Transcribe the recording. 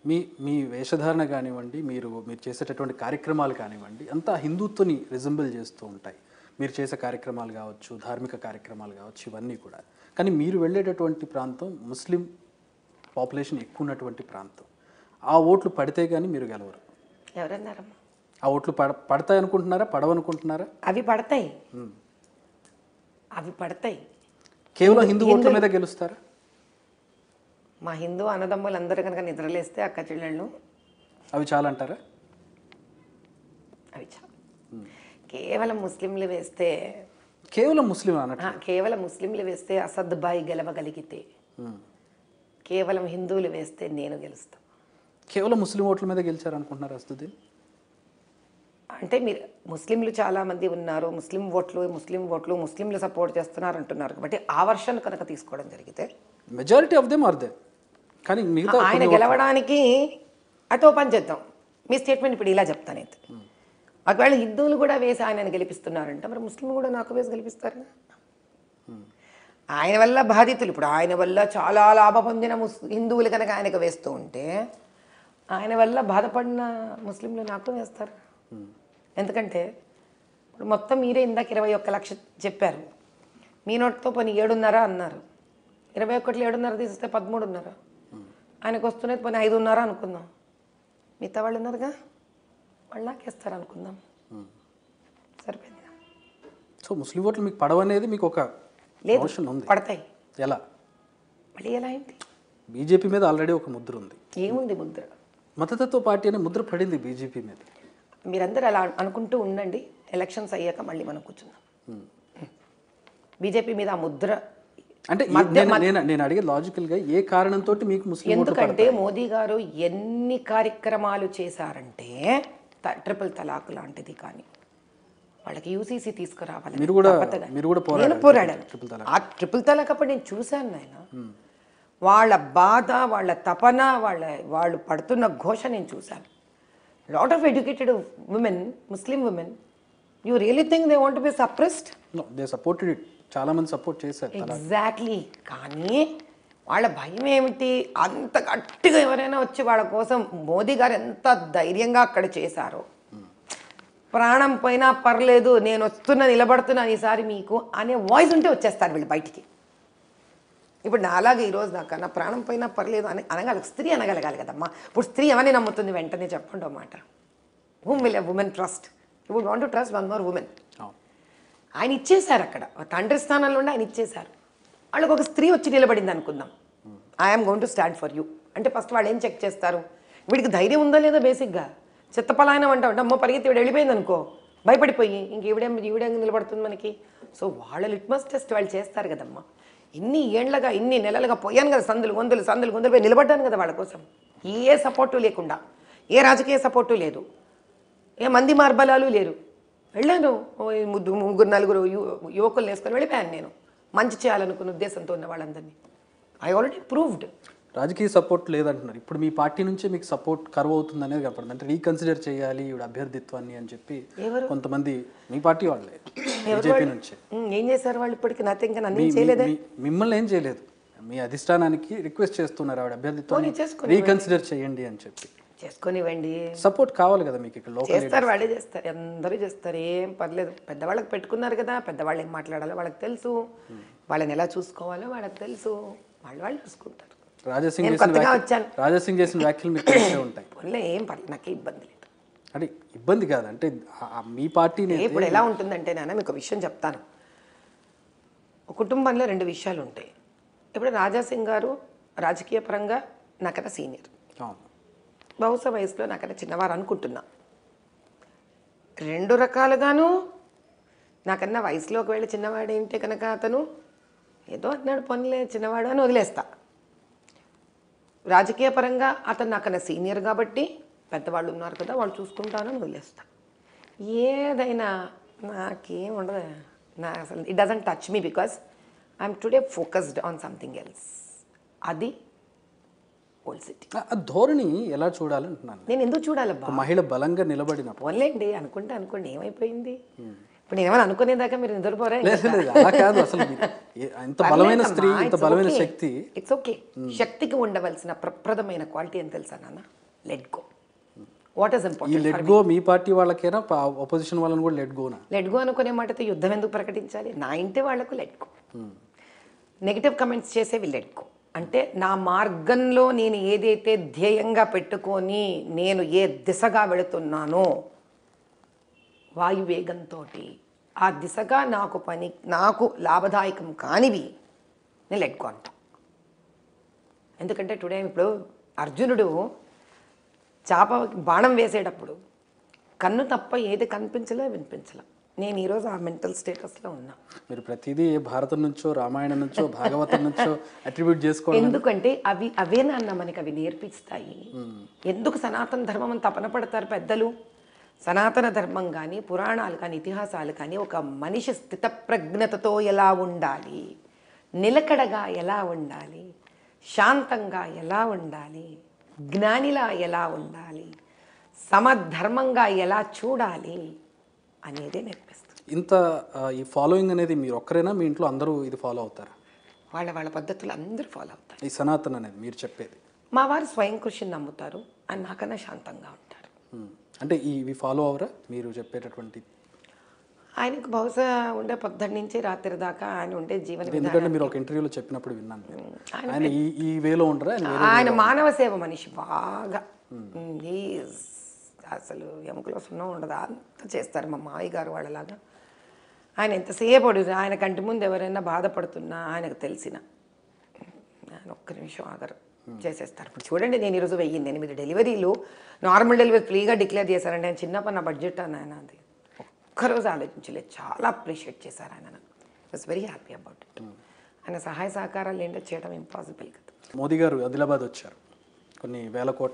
మీ మీ వేషధారణ కానివ్వండి, మీరు చేసేటటువంటి కార్యక్రమాలు కానివ్వండి, అంతా హిందుత్వని రిజంబుల్ చేస్తూ ఉంటాయి. మీరు చేసే కార్యక్రమాలు కావచ్చు, ధార్మిక కార్యక్రమాలు కావచ్చు, ఇవన్నీ కూడా. కానీ మీరు వెళ్ళేటటువంటి ప్రాంతం ముస్లిం పాపులేషన్ ఎక్కువ ఉన్నటువంటి ప్రాంతం. ఆ ఓట్లు పడితే కానీ మీరు గెలవరు. ఎవరన్నారమ్మా? ఆ ఓట్లు పడతాయి అనుకుంటున్నారా, పడవనుకుంటున్నారా? అవి పడతాయి, అవి పడతాయి. కేవలం హిందూ ఓట్ల మీద గెలుస్తారా? మా హిందూ అన్నదమ్ములు అందరూ కనుక నిద్రలేస్తే అక్క చెల్లెళ్ళు అవి చాలా అంటారా? అవి చాలు. కేవలం ముస్లింలు వేస్తే, కేవలం ముస్లిం అన్నట్టు, కేవలం ముస్లింలు వేస్తే అసద్ బాయ్ గెలవగలిగితే, కేవలం హిందువులు వేస్తే నేను గెలుస్తాను. కేవలం ముస్లిం ఓట్ల మీద గెలిచారనుకుంటున్నారు అసదుద్దీన్? అంటే మీరు ముస్లింలు చాలామంది ఉన్నారు, ముస్లిం ఓట్లు ముస్లింలు సపోర్ట్ చేస్తున్నారు అంటున్నారు కాబట్టి ఆ వర్షన్ కనుక తీసుకోవడం జరిగితే majority of them are they. కానీ మిగతా ఆయన గెలవడానికి అటో పని చేద్దాం. మీ స్టేట్మెంట్ ఇప్పుడు ఇలా చెప్తానైతే, ఒకవేళ హిందువులు కూడా వేసి ఆయనను గెలిపిస్తున్నారంటే మరి ముస్లిం కూడా నాకు వేసి గెలిపిస్తారు. ఆయన వల్ల బాధితులు, ఇప్పుడు ఆయన వల్ల చాలా లాభ పొందిన హిందువులు కనుక ఆయనకు వేస్తూ ఉంటే ఆయన వల్ల బాధపడిన ముస్లింలు నాకు వేస్తారు. ఎందుకంటే ఇప్పుడు మొత్తం మీరే ఇందాక 21 లక్ష చెప్పారు, మీ నోటితో పోనీ 7.5 అన్నారు. 21 7.5 తీస్తే 13.5. ఆయనకు వస్తున్నది పోనీ 5.5 అనుకుందాం. మిగతా వాళ్ళు ఉన్నారుగా, వాళ్ళు నాకేస్తారు అనుకుందాం. సరిపోయింది. సో ముస్లిం ఓట్లు మీకు పడవనేది మీకు ఒక లేదు, ఉంది. పడతాయి. ఎలా? మళ్ళీ ఎలా అయింది? బీజేపీ మీద ఆల్రెడీ ఒక ముద్ర ఉంది. ఏముంది ముద్ర? మతతత్వ పార్టీ అనే ముద్ర పడింది బీజేపీ మీద. మీరందరూ అలా అనుకుంటూ ఉండండి, ఎలక్షన్స్ అయ్యాక మళ్ళీ మనం కూర్చుందాం. బీజేపీ మీద ఆ ముద్ర అంటే నేను అడిగే లాజికల్గా ఏ కారణంతో మీకు ముస్లిం? ఎందుకంటే మోదీ గారు ఎన్ని కార్యక్రమాలు చేశారంటే, ట్రిపుల్ తలాక్ లాంటిది కానీ వాళ్ళకి యూసీసీ తీసుకురావాలి. నేను పోరాడాను. ఆ ట్రిపుల్ తలాక్ అప్పుడు నేను చూశాను నాయన. వాళ్ళ బాధ, వాళ్ళ తపన, వాళ్ళు పడుతున్న ఘోష నేను చూశాను. Lot of educated women, Muslim women, you really think they want to be suppressed? No, they supported it. చాలా మంది సపోర్ట్ చేశారు. ఎగ్జాక్ట్లీ. కానీ వాళ్ళ భయం ఏమిటి? అంత గట్టిగా ఎవరైనా వచ్చి వాళ్ళ కోసం మోదీ గారు ఎంత ధైర్యంగా అక్కడ చేశారో, ప్రాణం పోయినా పర్లేదు నేను వస్తున్నా నిలబడుతున్నాను ఈసారి మీకు అనే వాయిస్ ఉంటే వచ్చేస్తారు వీళ్ళు బయటికి. ఇప్పుడు నా అలాగే ఈరోజు దాకా నా ప్రాణం పోయినా పర్లేదు అని అనగలగాలి, స్త్రీ అనగలగాలి కదమ్మా. ఇప్పుడు స్త్రీ ఎవరిని నమ్ముతుంది? వెంటనే చెప్పండి అన్నమాట. Whom will a women trust? You would want to trust one more women. ఆయన ఇచ్చేశారు, అక్కడ తండ్రి స్థానంలో ఉండి ఆయన ఇచ్చేశారు. వాళ్ళకి ఒక స్త్రీ వచ్చి నిలబడింది అనుకుందాం, I'm going to stand for you అంటే ఫస్ట్ వాళ్ళు ఏం చెక్ చేస్తారు? వీడికి ధైర్యం ఉందా లేదా? బేసిక్గా చిత్తపలాయనం అంటే అమ్మో పరిగెత్తి వీడు వెళ్ళిపోయింది అనుకో, భయపడిపోయి ఇంక ఈవిడేం నిలబడుతుంది మనకి. సో వాళ్ళ లిట్మస్ టెస్ట్ వాళ్ళు చేస్తారు కదమ్మా. ఇన్ని ఏళ్లగా, ఇన్ని నెలలుగా పోయాను కదా, సందులు గొంతులు పోయి నిలబడ్డాను కదా వాళ్ళ కోసం. ఏ సపోర్టు లేకుండా, ఏ రాజకీయ సపోర్టు లేదు, ఏ మంది మార్బలాలు లేరు. వెళ్ళాను, ముగ్గురు నలుగురు యువకులు వేసుకొని వెళ్ళిపోయాను నేను, మంచి చేయాలనుకున్న ఉద్దేశంతో ఉన్న వాళ్ళందరినీ. I already proved. రాజకీయ సపోర్ట్ లేదంటున్నారు. ఇప్పుడు మీ పార్టీ నుంచే మీకు సపోర్ట్ కరువు అవుతుంది అనేది కనపడుతుంది. అంటే రీకన్సిడర్ చేయాలి ఈవిడ అభ్యర్థిత్వాన్ని అని చెప్పి కొంతమంది మీ పార్టీ వాళ్ళే బీజేపీ నుంచి. ఏం చేశారు వాళ్ళు? ఇప్పటికి నథింగ్. నన్ను చేయలేదే. మిమ్మల్ని ఏం చేయలేదు, మీ అధిష్టానానికి రిక్వెస్ట్ చేస్తున్నారు ఆవిడ అభ్యర్థిత్వాన్ని రీకన్సిడర్ చేయండి అని చెప్పి. చేసుకొనివ్వండి, సపోర్ట్ కావాలి కదా మీకు. ఇక్కడ చేస్తారు, వాళ్ళే చేస్తారు, అందరూ చేస్తారు, ఏం పర్లేదు. పెద్దవాళ్ళకి పెట్టుకున్నారు కదా, పెద్దవాళ్ళు ఏం మాట్లాడాలో వాళ్ళకి తెలుసు, వాళ్ళని ఎలా చూసుకోవాలో వాళ్ళకి తెలుసు, వాళ్ళు చూసుకుంటారు. రాజాసింగ్ చేసిన వ్యాఖ్యలు మీకు తెలిసే ఉంటాయి. ఏం పర్లేదు, నాకే ఇబ్బంది లేదు. అంటే ఇబ్బంది కాదు, అంటే మీ పార్టీని ఇప్పుడు ఎలా ఉంటుందంటే నాన్న మీకు విషయం చెప్తాను. ఒక కుటుంబంలో 2 విషయాలు ఉంటాయి. ఇప్పుడు రాజాసింగ్ గారు రాజకీయ పరంగా నాకన్నా సీనియర్, బహుశా వయసులో నాకన్నా చిన్నవారు అనుకుంటున్నా. 2 రకాలుగాను నాకన్నా వయసులో ఒకవేళ చిన్నవాడు ఏంటే కనుక అతను ఏదో అన్నాడు, పనులే చిన్నవాడు అని వదిలేస్తా. రాజకీయ పరంగా అతను నాకన్నా సీనియర్ కాబట్టి పెద్దవాళ్ళు ఉన్నారు కదా వాళ్ళు చూసుకుంటానని వదిలేస్తా. ఏదైనా నాకేం ఉండదు, నా అసలు it doesn't touch me because I'm today focused on something else. అది ఓల్డ్ సిటీ. ఆ ధోరణి ఎలా చూడాలంటున్నాను నేను. ఎందుకు చూడాలబ్బా? మహిళ బలంగా నిలబడిన పోన్లేండి, అనుకోండి ఏమైపోయింది. ఇప్పుడు నేను ఏమైనా అనుకునేదాకా మీరు నిద్రపోరా? లేదు లేదు అలా కాదు అసలు ఇంత బలమైన స్త్రీ, ఇంత బలమైన శక్తి. It's okay. శక్తికి ఉండవలసిన ప్రప్రదమైన క్వాలిటీ అని తెలుసా నాన్న? Let go. వాట్ ఈస్ ఈ ఇంపార్టెంట్? లెట్ గో మీ పార్టీ వాళ్ళకైనా ఆపోజిషన్ వాళ్ళని కూడా లెట్ గోనా? లెట్ గో అనుకునే మాటతో యుద్ధం ఎందుకు ప్రకటించాలి? నా ఇంటి వాళ్లకు లెట్ గో. నెగిటివ్ కమెంట్స్ చేసేవి లెట్ గో. అంటే నా మార్గంలో నేను ఏదైతే ధ్యేయంగా పెట్టుకొని నేను ఏ దిశగా వెళుతున్నానో వాయువేగంతో ఆ దిశగా నాకు లాభదాయకం కానివి నేను లెట్ గో అంటా. ఎందుకంటే టుడే ఇప్పుడు అర్జునుడు బాణం వేసేటప్పుడు కన్ను తప్ప ఏది కనిపించలే వినిపించలే. నేను ఈరోజు ఆ మెంటల్ స్టేటస్లో ఉన్నా. మీరు ప్రతిదీ భారతం నుంచో రామాయణం నుంచో భాగవతం నుంచో అట్రిబ్యూట్ చేసుకోండి. ఎందుకంటే అవే నాన్న మనకి అవి నేర్పిస్తాయి. ఎందుకు సనాతన ధర్మం అని తపన పడతారు పెద్దలు? సనాతన ధర్మం కానీ పురాణాలు కానీ ఇతిహాసాలు కానీ ఒక మనిషి స్థితప్రజ్ఞతతో ఎలా ఉండాలి, నిలకడగా ఎలా ఉండాలి, శాంతంగా ఎలా ఉండాలి, జ్ఞానిలా ఎలా ఉండాలి, సమధర్మంగా ఎలా చూడాలి అనేదే నేర్పిస్తుంది. ఇంత ఈ ఫాలోయింగ్ అనేది మీరు ఒక్కరైనా, మీ ఇంట్లో అందరూ ఇది ఫాలో అవుతారా? వాళ్ళ పద్ధతులు అందరూ ఫాలో అవుతారు. ఈ సనాతన్ అనేది మీరు చెప్పేది? మా వారు స్వయం కృషిని నమ్ముతారు అని నాకన్నా శాంతంగా ఉంటారు. అంటే ఇవి ఫాలో అవరా మీరు చెప్పేటటువంటి? ఆయనకు బహుశా ఉండే పొద్దున్న నుంచి రాత్రి దాకా ఆయన ఉండే జీవన విధానం. ఎందుకంటే మీరు ఒక ఇంటర్వ్యూలో చెప్పినప్పుడు విన్నాను, ఆయన ఈ వేలో ఉండరా? ఆయన మానవ సేవ మనిషి బాగా. అసలు ఎముకలో సున్నం ఉండదు, అంత చేస్తారు మా మావయ్య గారు వాళ్ళలాగా. ఆయన ఎంతసేపు ఆయన కంటి ముందు ఎవరైనా బాధపడుతున్నా ఆయనకు తెలిసిన ఆయన ఒక్క నిమిషం ఆగరు, చేసేస్తారు. ఇప్పుడు చూడండి, నేను ఈరోజు 1008 డెలివరీలు నార్మల్ డెలివరీ ఫ్రీగా డిక్లేర్ చేశారండి. ఆయన చిన్నప్పటి నా బడ్జెట్ అని ఆయన అది ఒక్కరోజు ఆలోచించలేదు. చాలా అప్రిషియేట్ చేశారు ఆయన. Was very happy about it. ఆయన సహాయ సహకారాలు ఏంటో చేయడం ఇంపాసిబుల్ కదా. మోదీ గారు ఆదిలాబాద్ వచ్చారు, కొన్ని వేల కోట్ల